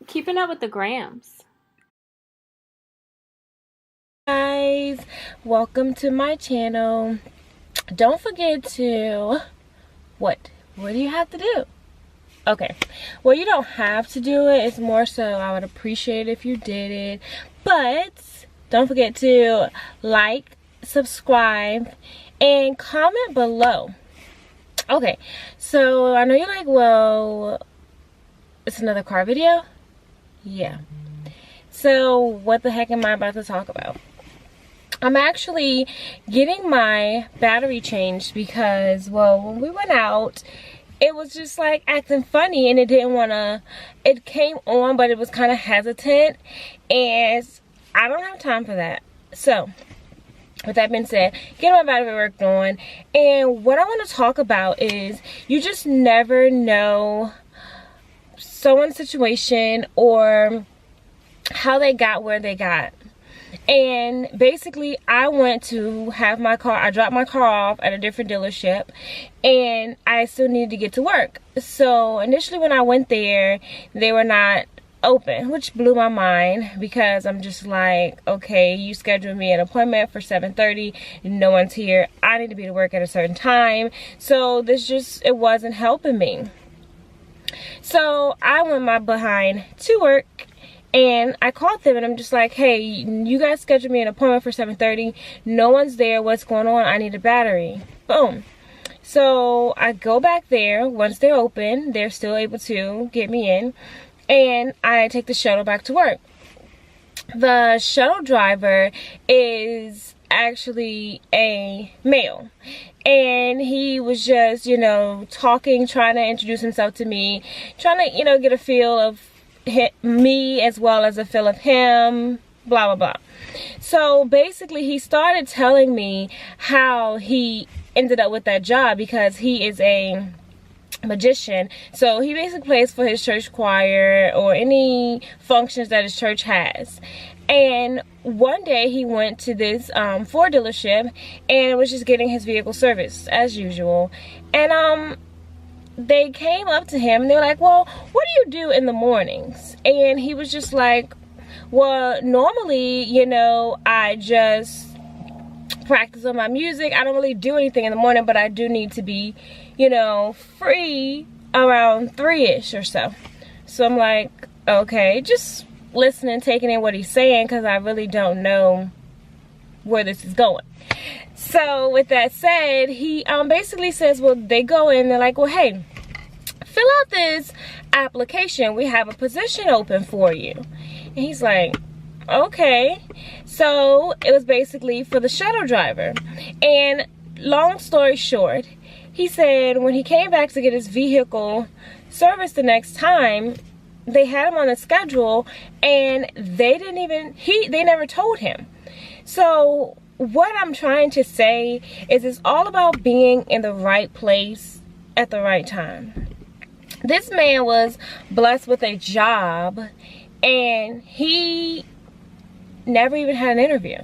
Keeping up with the grams. Guys, welcome to my channel. Don't forget to what do you have to do? Okay, well, you don't have to do it. It's more so I would appreciate it if you did it, but don't forget to like, subscribe, and comment below. Okay, so I know you're like, well, it's another car video. Yeah, so what the heck am I about to talk about? I'm actually getting my battery changed because, well, when we went out, it was just like acting funny and it didn't want to, it came on, but it was kind of hesitant, and I don't have time for that. So with that being said, getting my battery worked on, and what I want to talk about is you just never know someone's situation or how they got where they got. And basically, I went to have my car, I dropped my car off at a different dealership, and I still needed to get to work. So initially when I went there, they were not open, which blew my mind, because I'm just like, okay, you scheduled me an appointment for 7:30, no one's here, I need to be to work at a certain time. So this just, it wasn't helping me. So I went my behind to work, and I called them and I'm just like, hey, you guys scheduled me an appointment for 7:30. No one's there. What's going on? I need a battery. Boom. So I go back there. Once they're open, they're still able to get me in. And I take the shuttle back to work. The shuttle driver is actually a male. And he was just, you know, talking, trying to introduce himself to me. Trying to, you know, get a feel of me as well as a feel of him, blah blah blah. So basically he started telling me how he ended up with that job, because he is a magician. So he basically plays for his church choir or any functions that his church has. And one day he went to this Ford dealership and was just getting his vehicle serviced as usual. And they came up to him and they were like, well, what do you do in the mornings? And he was just like, well, normally, you know, I just practice on my music. I don't really do anything in the morning, but I do need to be, you know, free around 3-ish or so. So I'm like, okay, just listening, taking in what he's saying, because I really don't know where this is going. So with that said, he basically says, well, they go in, they're like, well, hey, fill out this application. We have a position open for you. And he's like, okay. So it was basically for the shuttle driver. And long story short, he said when he came back to get his vehicle serviced the next time, they had him on the schedule and they never told him. So what I'm trying to say is it's all about being in the right place at the right time. This man was blessed with a job and he never even had an interview.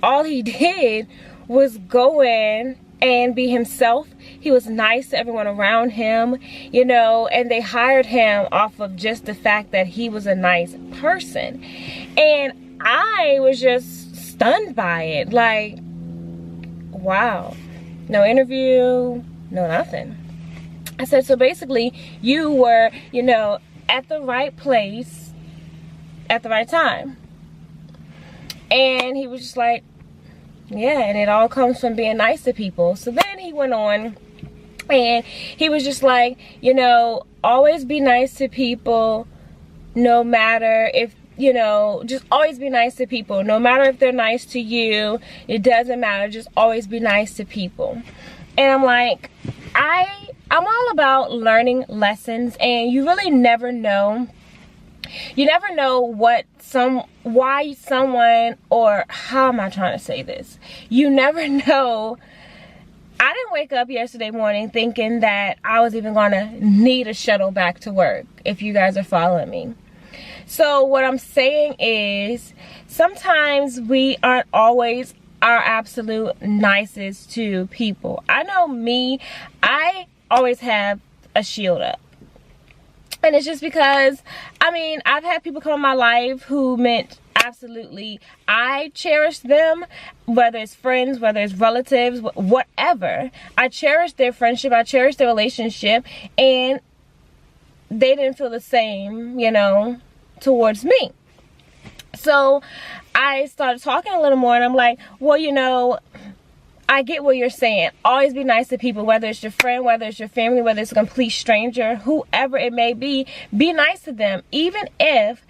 All he did was go in and be himself. He was nice to everyone around him, you know, and they hired him off of just the fact that he was a nice person. And I was just stunned by it, like, wow, no interview, no nothing. I said, so basically you were, you know, at the right place at the right time. And he was just like, yeah, and it all comes from being nice to people. So then he went on and he was just like, you know, always be nice to people, no matter if, you know, just always be nice to people. No matter if they're nice to you, it doesn't matter. Just always be nice to people. And I'm like, I'm all about learning lessons, and you really never know. You never know why someone, or how am I trying to say this? You never know. I didn't wake up yesterday morning thinking that I was even gonna need a shuttle back to work, if you guys are following me. So what I'm saying is, sometimes we aren't always our absolute nicest to people. I know me, I always have a shield up. And it's just because, I mean, I've had people come in my life who meant absolutely, I cherish them, whether it's friends, whether it's relatives, whatever. I cherish their friendship, I cherish their relationship, and they didn't feel the same, you know, towards me. So I started talking a little more, and I'm like, well, you know, I get what you're saying. Always be nice to people, whether it's your friend, whether it's your family, whether it's a complete stranger, whoever it may be nice to them, even if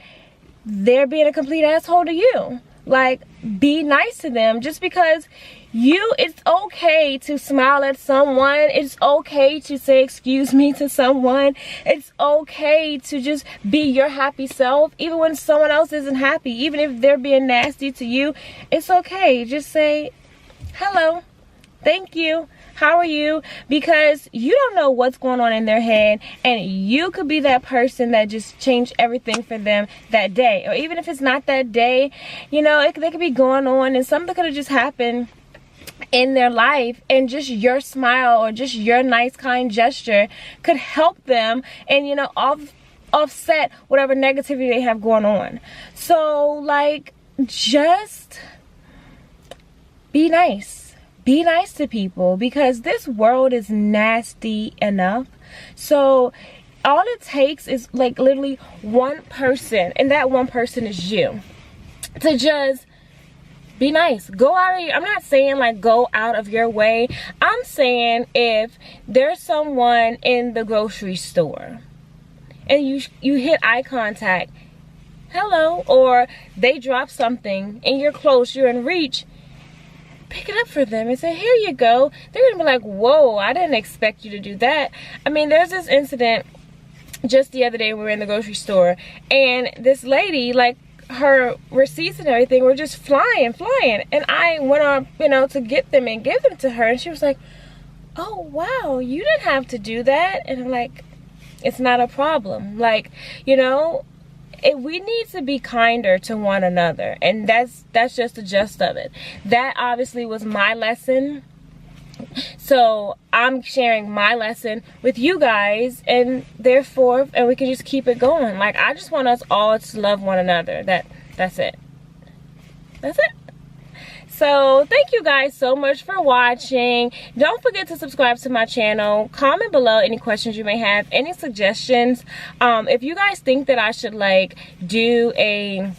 they're being a complete asshole to you. Like, be nice to them, just because it's okay to smile at someone. It's okay to say excuse me to someone. It's okay to just be your happy self, even when someone else isn't happy. Even if they're being nasty to you, it's okay. Just say, hello, thank you, how are you? Because you don't know what's going on in their head, and you could be that person that just changed everything for them that day. Or even if it's not that day, you know, they could be going on and something could have just happened in their life, and just your smile or just your nice kind gesture could help them and, you know, offset whatever negativity they have going on. So, like, just be nice. Be nice to people, because this world is nasty enough. So all it takes is like literally one person, and that one person is you, to just be nice. Go out of your, I'm not saying like go out of your way. I'm saying if there's someone in the grocery store and you hit eye contact, hello, or they drop something and you're close, you're in reach, pick it up for them and say, here you go. They're gonna be like, whoa, I didn't expect you to do that. I mean, there's this incident just the other day. We were in the grocery store, and this lady, like, her receipts and everything were just flying, and I went on, you know, to get them and give them to her, and she was like, oh wow, you didn't have to do that. And I'm like, it's not a problem. Like, you know, we need to be kinder to one another, and that's just the gist of it. That obviously was my lesson, so I'm sharing my lesson with you guys, and therefore, and we can just keep it going. Like, I just want us all to love one another. That's it. So thank you guys so much for watching. Don't forget to subscribe to my channel. Comment below any questions you may have, any suggestions. If you guys think that I should like do a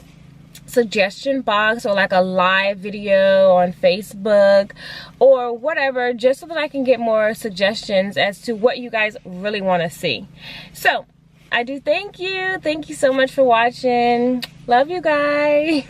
suggestion box or like a live video on Facebook or whatever, just so that I can get more suggestions as to what you guys really want to see. So I do thank you so much for watching. Love you guys.